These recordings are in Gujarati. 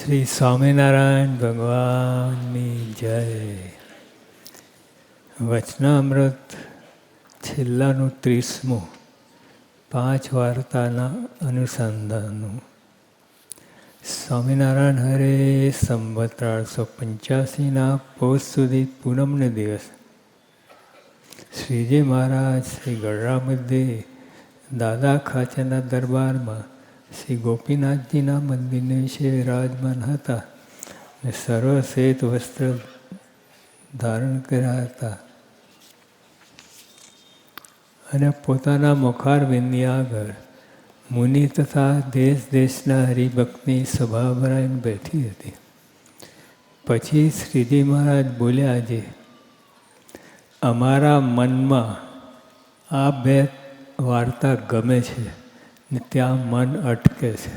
શ્રી સ્વામિનારાયણ ભગવાનની જય. વચનામૃત છેલ્લાનું 30મું 5 વાર્તાના અનુસંધાનનું. સ્વામિનારાયણ હરે સંવત 1885ના પોષ સુધી પૂનમને દિવસ શ્રીજી મહારાજ શ્રી ગઢડા મધ્યે દાદા ખાચરના દરબારમાં શ્રી ગોપીનાથજીના મંદિરને વિશે વિરાજમાન હતા અને સર્વ શ્વેત વસ્ત્ર ધારણ કર્યા હતા અને પોતાના મુખારવિંદની આગળ મુનિ તથા દેશ દેશના હરિભક્તની સભા ભરાઈને બેઠી હતી. પછી શ્રીજી મહારાજ બોલ્યા, જે અમારા મનમાં આ બે વાર્તા ગમે છે ને ત્યાં મન અટકે છે.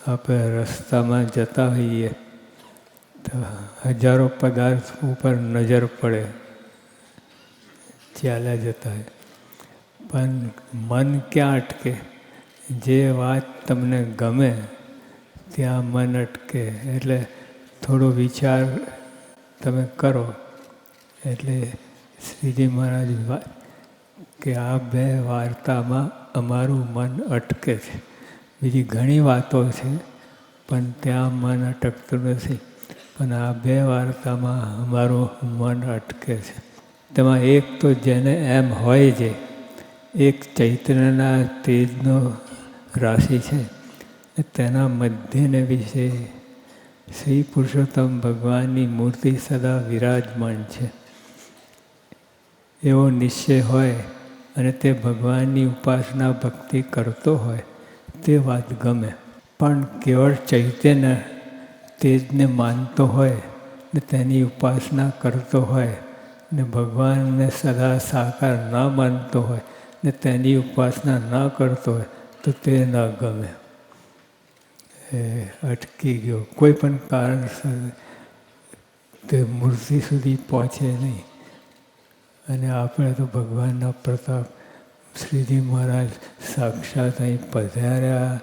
આપણે રસ્તામાં જતા હોઈએ તો હજારો પદાર્થ ઉપર નજર પડે, ચાલ્યા જતા હોય, પણ મન ક્યાં અટકે? જે વાત તમને ગમે ત્યાં મન અટકે. એટલે થોડો વિચાર તમે કરો એટલે શ્રીજી મહારાજ કે આ બે વાર્તામાં અમારું મન અટકે છે. બીજી ઘણી વાતો છે પણ ત્યાં મન અટકતું નથી, પણ આ બે વાર્તામાં અમારું મન અટકે છે. તેમાં એક તો જેને એમ હોય છે, એક ચૈતન્યના તેજનો રાશિ છે, તેના મધ્યને વિશે શ્રી પુરુષોત્તમ ભગવાનની મૂર્તિ સદા વિરાજમાન છે એવો નિશ્ચય હોય અને તે ભગવાનની ઉપાસના ભક્તિ કરતો હોય તે વાત ગમે. પણ કેવળ ચૈતન્ય તેજને માનતો હોય ને તેની ઉપાસના કરતો હોય ને ભગવાનને સદા સાકાર ના માનતો હોય ને તેની ઉપાસના ના કરતો હોય તો તે ન ગમે. એ અટકી ગયો. કોઈ પણ કારણસર તે મૂર્તિ સુધી પહોંચે નહીં. અને આપણે તો ભગવાનના પ્રતાપ શ્રીજી મહારાજ સાક્ષાત અહીં પધાર્યા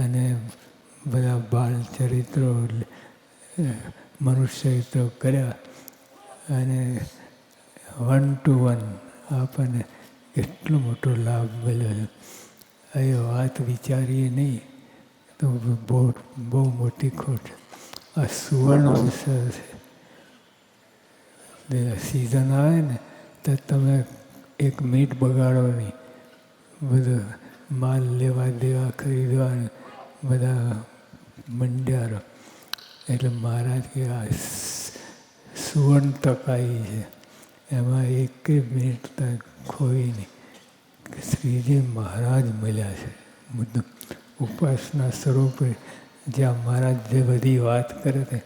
અને બધા બાળચરિત્રો મનુષ્યચરિત્રો કર્યા અને 1 to 1 આપણને કેટલો મોટો લાભ મળ્યો. એ વાત વિચારીએ નહીં તો બહુ મોટી ખોટ. આ સુવર્ણ અવસર છે. સિઝન આવે ને તો તમે 1 મિનિટ બગાડો નહીં. બધું માલ લેવા દેવા ખરીદવા બધા મંડ્યા. એટલે મહારાજ કે આ સુવર્ણ તક આવી છે, એમાં 1 મિનિટ તક ખોઈ નહીં. શ્રીજી મહારાજ મળ્યા છે. બધું ઉપાસના સ્વરૂપે જ્યાં મહારાજ જે બધી વાત કરે છે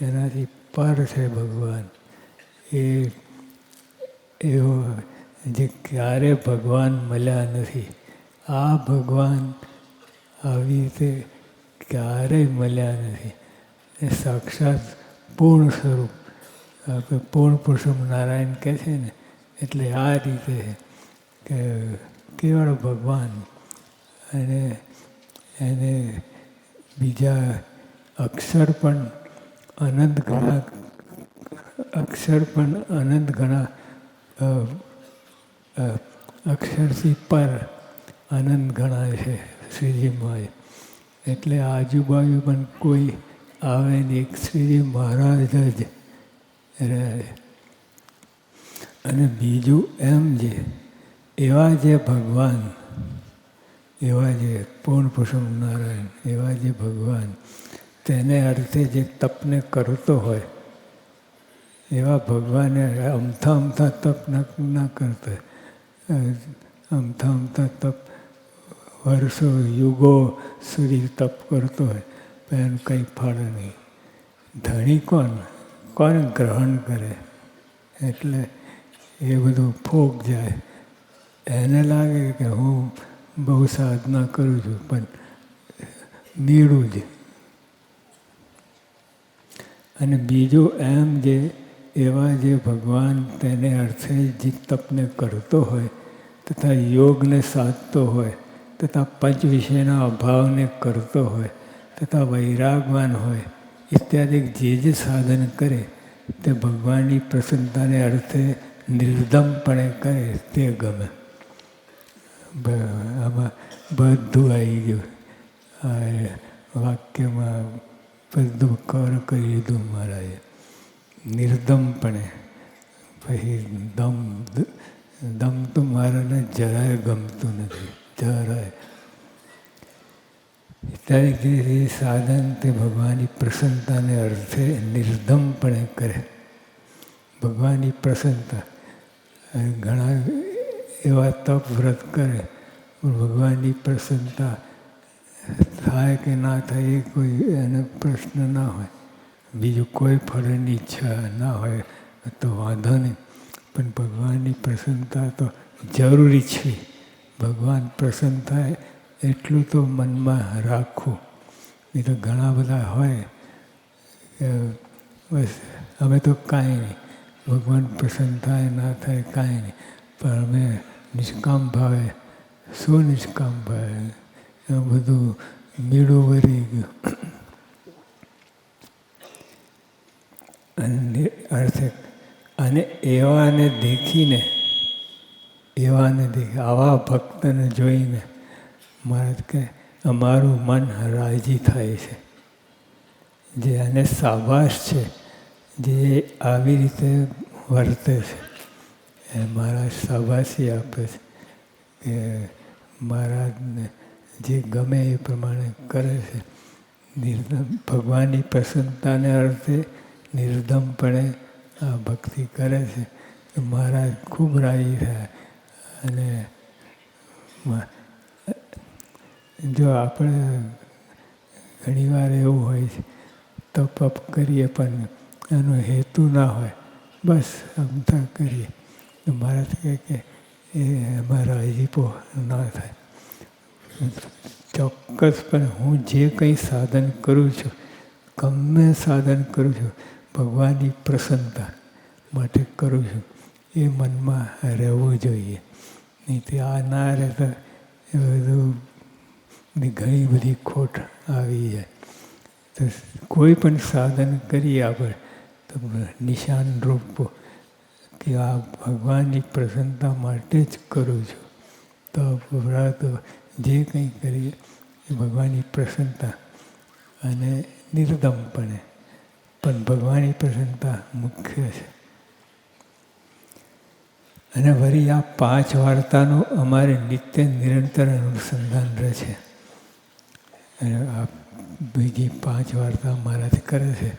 એનાથી પર છે ભગવાન. એવો જે ક્યારે ભગવાન મળ્યા નથી. આ ભગવાન આવી રીતે ક્યારેય મળ્યા નથી. એ સાક્ષાત પૂર્ણ સ્વરૂપ. આપણે પૂર્ણ પુરુષોત્તમ નારાયણ કહે છે ને, એટલે આ રીતે કે કેવળ ભગવાન અને એને બીજા અક્ષર પણ અનંત ઘણા અક્ષરથી પર અનંત ઘણા છે શ્રીજી મહારાજ. એટલે આજુબાજુ પણ કોઈ આવે ને, એક શ્રીજી મહારાજ જ રહે. અને બીજું એમ જે એવા જે ભગવાન, એવા જે પૂર્ણ પુરુષોત્તમ નારાયણ, એવા જે ભગવાન તેને અર્થે જે તપને કરતો હોય એવા ભગવાને અમથા તપ ના કરતા. અમથા તપ વર્ષો યુગો સુધી તપ કરતો હોય તો એનું કંઈ ફળ નહીં. ધણી કોણ ગ્રહણ કરે? એટલે એ બધું ફોગ જાય. એને લાગે કે હું બહુ સાધના કરું છું, પણ નીડું જ. અને બીજું એમ જે એવા જે ભગવાન તેને અર્થે જે તપને કરતો હોય તથા યોગને સાધતો હોય તથા પંચ વિષયના અભાવને કરતો હોય તથા વૈરાગવાન હોય ઇત્યાદિ જે સાધન કરે તે ભગવાનની પ્રસન્નતાને અર્થે નિર્ધમપણે કરે તે ગમે. આમાં બધું આવી ગયું. આ વાક્યમાં બધું કવર કરી લીધું મહારાજે. નિર્ધમપણે. પછી દમ તો મારાને જરાય ગમતું નથી, જરાય. ત્યારે જે સાધન તે ભગવાનની પ્રસન્નતાને અર્થે નિર્ધમપણે કરે. ભગવાનની પ્રસન્નતા. ઘણા એવા તપ વ્રત કરે પણ ભગવાનની પ્રસન્નતા થાય કે ના થાય એ કોઈ એને પ્રશ્ન ના હોય. બીજું કોઈ ફળની ઈચ્છા ના હોય તો વાંધો નહીં, પણ ભગવાનની પ્રસન્નતા તો જરૂરી છે. ભગવાન પ્રસન્ન થાય એટલું તો મનમાં રાખવું. નહીં તો ઘણા બધા હોય બસ અમે તો કાંઈ નહીં, ભગવાન પ્રસન્ન થાય ના થાય કાંઈ નહીં, પણ અમે નિષ્કામ ભાવે, શું નિષ્કામ ભાવે, એ બધું મીડું વરી ગયું. અર્થે અને એવાને દેખીને આવા ભક્તને જોઈને મહારાજ કે અમારું મન રાજી થાય છે. જે આને શાબાશ છે, જે આવી રીતે વર્તે છે એ મહારાજ શાબાશી આપે છે કે મહારાજને જે ગમે એ પ્રમાણે કરે છે. ભગવાનની પ્રસન્નતાને અર્થે નિર્ધમપણે આ ભક્તિ કરે છે. મહારાજ ખૂબ રાજી થયા. અને જો આપણે ઘણીવાર એવું હોય છે તપ કરીએ પણ એનો હેતુ ના હોય, બસ અમથા કરીએ તો મહારાજ કહે કે એ એમાં રાજીપો ના થાય. ચોક્કસપણે હું જે કંઈ સાધન કરું છું, ગમે સાધન કરું છું, ભગવાનની પ્રસન્નતા માટે કરું છું એ મનમાં રહેવું જોઈએ. નહીં તો આ ના રહેતા એ બધું ઘણી બધી ખોટ આવી જાય. તો કોઈ પણ સાધન કરીએ આપણે તો નિશાન રૂપ કે આ ભગવાનની પ્રસન્નતા માટે જ કરું છું. તો વ્રત જે કંઈ કરીએ એ ભગવાનની પ્રસન્નતા અને નિર્દમપણે, પણ ભગવાનની પ્રસન્નતા મુખ્ય છે. અને વળી આ 5 વાર્તાનું અમારે નિત્ય નિરંતર અનુસંધાન રહે છે. અને આ બીજી 5 વાર્તા મહારાજ કરે છે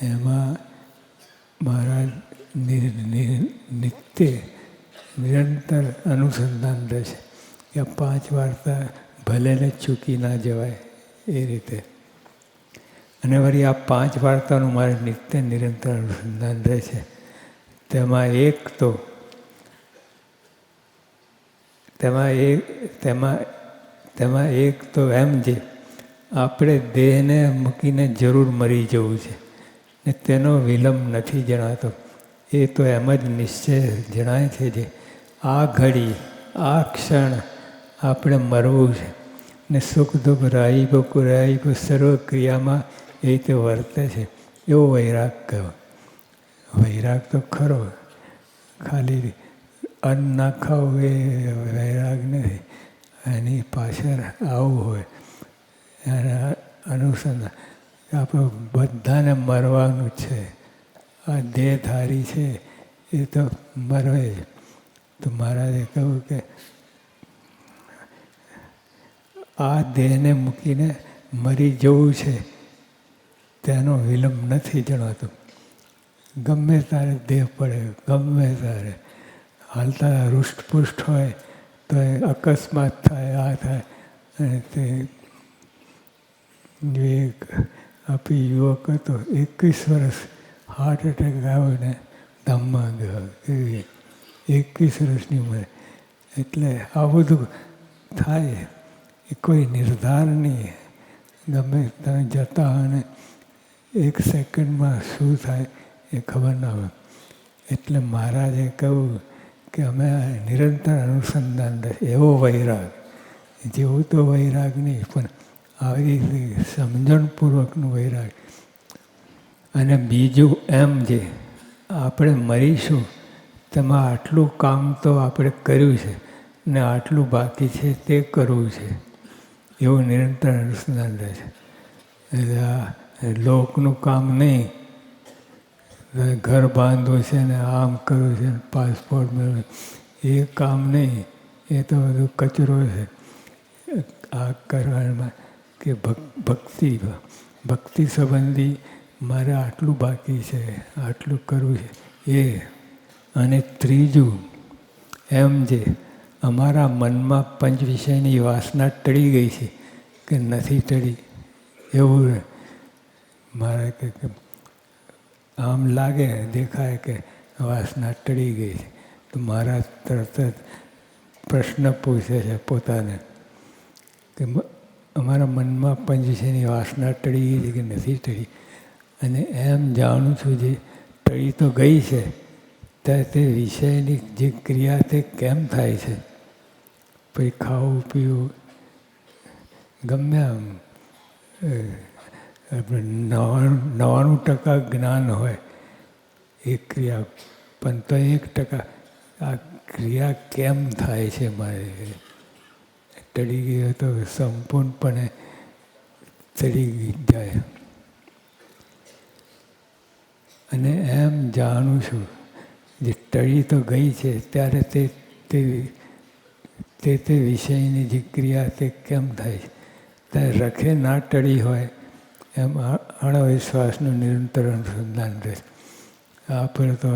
એમાં મહારાજ નિત્ય નિરંતર અનુસંધાન રહે છે કે આ 5 વાર્તા ભલેને ચૂકી ના જવાય એ રીતે. અને વળી આ 5 વાર્તાનું મારે નિત્ય નિરંતર અનુસંધાન રહે છે. તેમાં એક તો એમ જે આપણે દેહને મૂકીને જરૂર મરી જવું છે ને તેનો વિલંબ નથી જણાતો. એ તો એમ જ નિશ્ચય જણાય છે જે આ ઘડી આ ક્ષણ આપણે મરવું છે ને સુખ દુઃખ રાહીબો સર્વ ક્રિયામાં એ રીતે વર્તે છે. એવો વૈરાગ કહેવાય. વૈરાગ તો ખરો, ખાલી અન્ન ના ખાવું એ વૈરાગ નથી. એની પાછળ આવું હોય એના અનુસંધાન. આપણે બધાને મરવાનું છે. આ દેહધારી છે એ તો મરવે જ. તો મહારાજે કહ્યું કે આ દેહને મૂકીને મરી જવું છે તેનો વિલંબ નથી જણાતો. ગમે તારે દેહ પડે, ગમે તારે હાલતા હૃષ્ટપુષ્ટ હોય તો એ અકસ્માત થાય, આ થાય. અને તે એક આપી યુવક હતો, 21 વર્ષ હાર્ટ એટેક આવ્યો ને ધામમાં ગયો. એવી 21 વર્ષની ઉંમરે. એટલે આ બધું થાય એ કોઈ નિર્ધાર નહીં. ગમે તમે જતા હોય ને 1 સેકન્ડમાં શું થાય એ ખબર ના હોય. એટલે મહારાજે કહ્યું કે અમે નિરંતર અનુસંધાન રહે એવો વૈરાગ. જેવું તો વૈરાગ નહીં, પણ આવી સમજણપૂર્વકનું વૈરાગ. અને બીજું એમ જે આપણે મરીશું તેમાં આટલું કામ તો આપણે કર્યું છે ને આટલું બાકી છે તે કરવું છે એવું નિરંતર અનુસંધાન રહે છે. એટલે આ લોકનું કામ નહીં, ઘર બાંધવું છે ને આમ કરવું છે ને પાસપોર્ટ મેળવું એ કામ નહીં, એ તો બધું કચરો છે. આ કરવામાં કે ભક્તિ સંબંધી મારે આટલું બાકી છે, આટલું કરવું છે એ. અને ત્રીજું એમ જે અમારા મનમાં પંચ વિષયની વાસના ટળી ગઈ છે કે નથી ટળી એવું મારે કે આમ લાગે દેખાય કે વાસના ટળી ગઈ છે તો મારા તરત જ પ્રશ્ન પૂછે છે પોતાને કે અમારા મનમાં પંચ વિષયની વાસના ટળી ગઈ છે કે નથી ટળી. અને એમ જાણું છું જે ટળી તો ગઈ છે ત્યારે તે વિષયની જે ક્રિયા તે કેમ થાય છે. પછી ખાવું પીવું ગમે આમ 99% જ્ઞાન હોય એ ક્રિયા, પણ તો 1% આ ક્રિયા કેમ થાય છે મારે ટળી ગઈ હોય તો સંપૂર્ણપણે ટળી જાય. અને એમ જાણું છું જે ટળી તો ગઈ છે ત્યારે તે વિષયની જે ક્રિયા તે કેમ થાય છે. ત્યારે રખે ના ટળી હોય એમ અણવિશ્વાસનું નિરંતર અનુસંધાન રહે. આપણે તો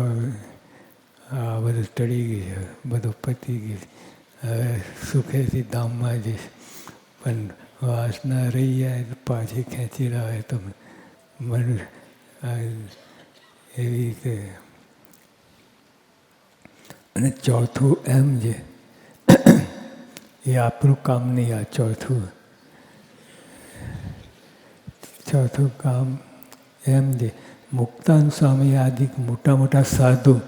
આ બધું ટળી ગઈ છે, બધું પતી ગયું છે, હવે સુખેથી ધામમાં જઈશ. પણ વાસના રહી જાય તો પાછી ખેંચી લાવે તો મને એવી રીતે. અને ચોથું એમ જે એ આપણું કામ નહીં. આ ચોથું કામ એમ જે મુક્તાન સ્વામી આદિ મોટા મોટા સાધુ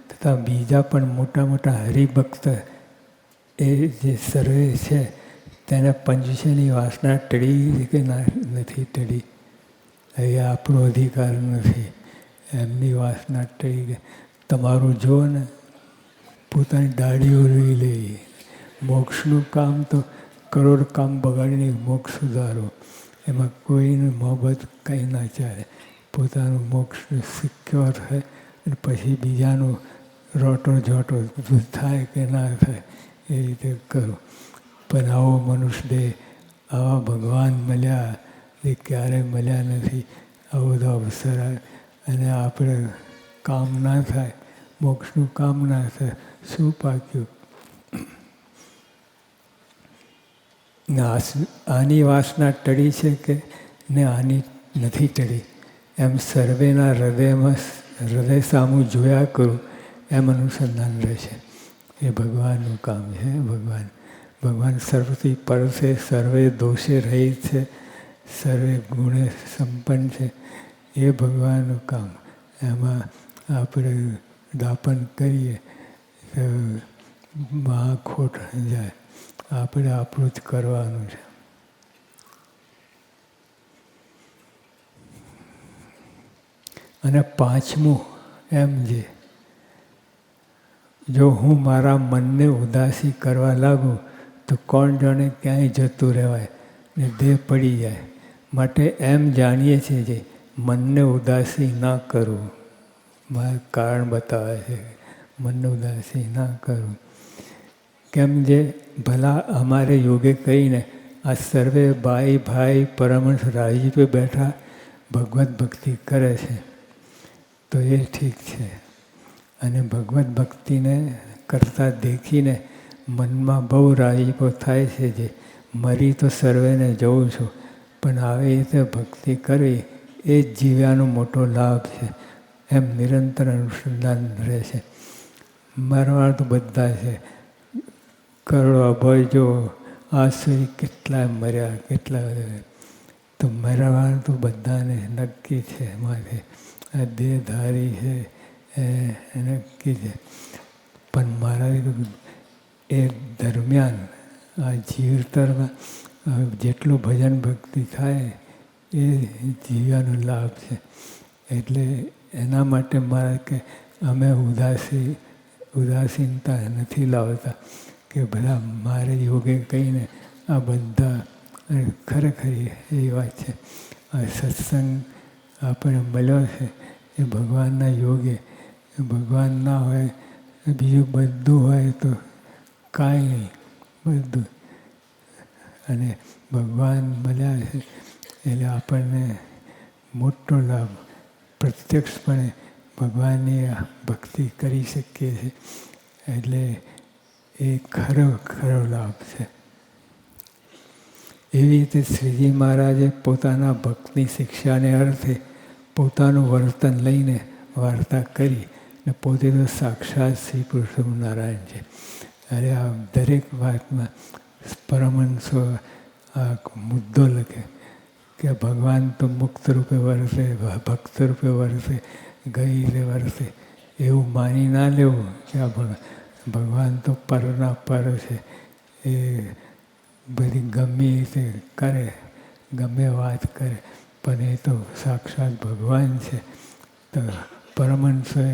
તથા બીજા પણ મોટા મોટા હરિભક્ત એ જે સર્વે છે તેને પંચવિષયની વાસના ટળી કે નથી ટળી એ આપણો અધિકાર નથી. એમની વાસના ટળી ગઈ. તમારું જો ને પોતાની દાઢીઓ લઈ લે. મોક્ષનું કામ તો કરોડ કામ બગાડીને મોક્ષ સુધારો, એમાં કોઈનું મોહબ્બત કંઈ ના ચાલે. પોતાનું મોક્ષ સિક્યોર થાય અને પછી બીજાનું રોટો જોટો થાય કે ના થાય એ રીતે કરો. પણ આવો મનુષ્ય દેહ, આવા ભગવાન મળ્યા એ ક્યારેય મળ્યા નથી. આવો બધો અવસર અને આપણે કામ ના થાય, મોક્ષનું કામ ના થાય, શું પાક્યું? આની વાસના ટળી છે કે ને આની નથી ટળી એમ સર્વેના હૃદય સામું જોયા કરું એમ અનુસંધાન રહે છે. એ ભગવાનનું કામ છે. ભગવાન સર્વથી પર છે, સર્વે દોષે રહિત છે, સર્વે ગુણે સંપન્ન છે. એ ભગવાનનું કામ. એમાં આપણે દાપણ કરીએ તો ખોટ જાય. આપણે આપણું જ કરવાનું છે. અને પાંચમું એમ જે જો હું મારા મનને ઉદાસી કરવા લાગું તો કોણ જાણે ક્યાંય જતું રહેવાય ને દેહ પડી જાય. માટે એમ જાણીએ છીએ જે મનને ઉદાસી ના કરવું. મારે કારણ બતાવે છે મનને ઉદાસી ના કરવું. કેમ જે ભલા અમારે યોગે કહીને આ સર્વે ભાઈ પરમહંસ રાજીપે બેઠા ભગવત ભક્તિ કરે છે તો એ ઠીક છે. અને ભગવત ભક્તિને કરતા દેખીને મનમાં બહુ રાજીપો થાય છે જે મરી તો સર્વેને જવું છું, પણ આવી રીતે ભક્તિ કરવી એ જ જીવ્યાનો મોટો લાભ છે. એમ નિરંતર અનુસંધાન રહે છે. મરવા તો બધા છે. કરોડો અબજો આસુરી કેટલા મર્યા, કેટલા તો મરવાનું તો બધાને નક્કી છે. મારે આ દેહધારી છે એ નક્કી છે. પણ મારા એ દરમિયાન આ જીવતરમાં જેટલું ભજન ભક્તિ થાય એ જીવવાનો લાભ છે. એટલે એના માટે મારે કે અમે ઉદાસીનતા નથી લાવતા કે બધા મારે યોગે કહીને આ બધા ખરેખર એ વાત છે. આ સત્સંગ આપણે મળ્યો છે એ ભગવાનના યોગે. ભગવાન ના હોય બીજું બધું હોય તો કાંઈ નહીં બધું. અને ભગવાન મળ્યા છે એટલે આપણને મોટો લાભ પ્રત્યક્ષપણે ભગવાનની ભક્તિ કરી શકીએ છીએ. એટલે એ ખરો લાભ છે. એવી રીતે શ્રીજી મહારાજે પોતાના ભક્તની શિક્ષાને અર્થે પોતાનું વર્તન લઈને વાર્તા કરી ને પોતે તો સાક્ષાત શ્રી પુરુષોત્તમ નારાયણ છે. અરે આ દરેક વાતમાં પરમહંસો આ મુદ્દો લખે કે ભગવાન તો મુક્ત રૂપે વર્તે, ભક્ત રૂપે વર્તે, ગઈ રીતે વર્તે. એવું માની ના લેવું કે આ ભગવાન તો પરના પર છે. એ બધી ગમે રીતે કરે, ગમે વાત કરે, પણ એ તો સાક્ષાત ભગવાન છે. તો પરમહંસોએ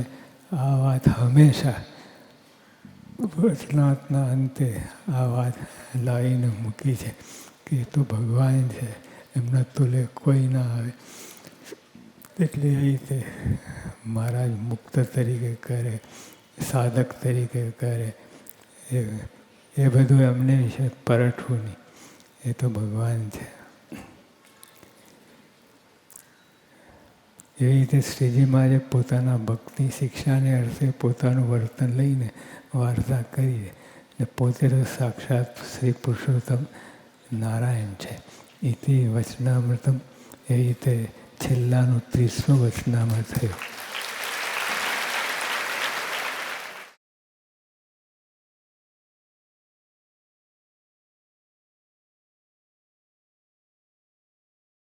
આ વાત હંમેશા વચનાત્મના અંતે આ વાત લાવીને મૂકી છે કે એ તો ભગવાન છે, એમના તુલે કોઈ ના આવે. એટલે એ રીતે મહારાજ મુક્ત તરીકે કરે, સાધક તરીકે કરે, એ બધું એમને વિશે પરઠવું નહીં. એ તો ભગવાન છે. એવી રીતે શ્રીજી મહારાજે પોતાના ભક્તિ શિક્ષાને અર્થે પોતાનું વર્તન લઈને વાર્તા કરી ને પોતે તો સાક્ષાત શ્રી પુરુષોત્તમ નારાયણ છે. ઇતિ વચનામૃતમ. એ રીતે છેલ્લાનું 30મું વચનામૃત થયું.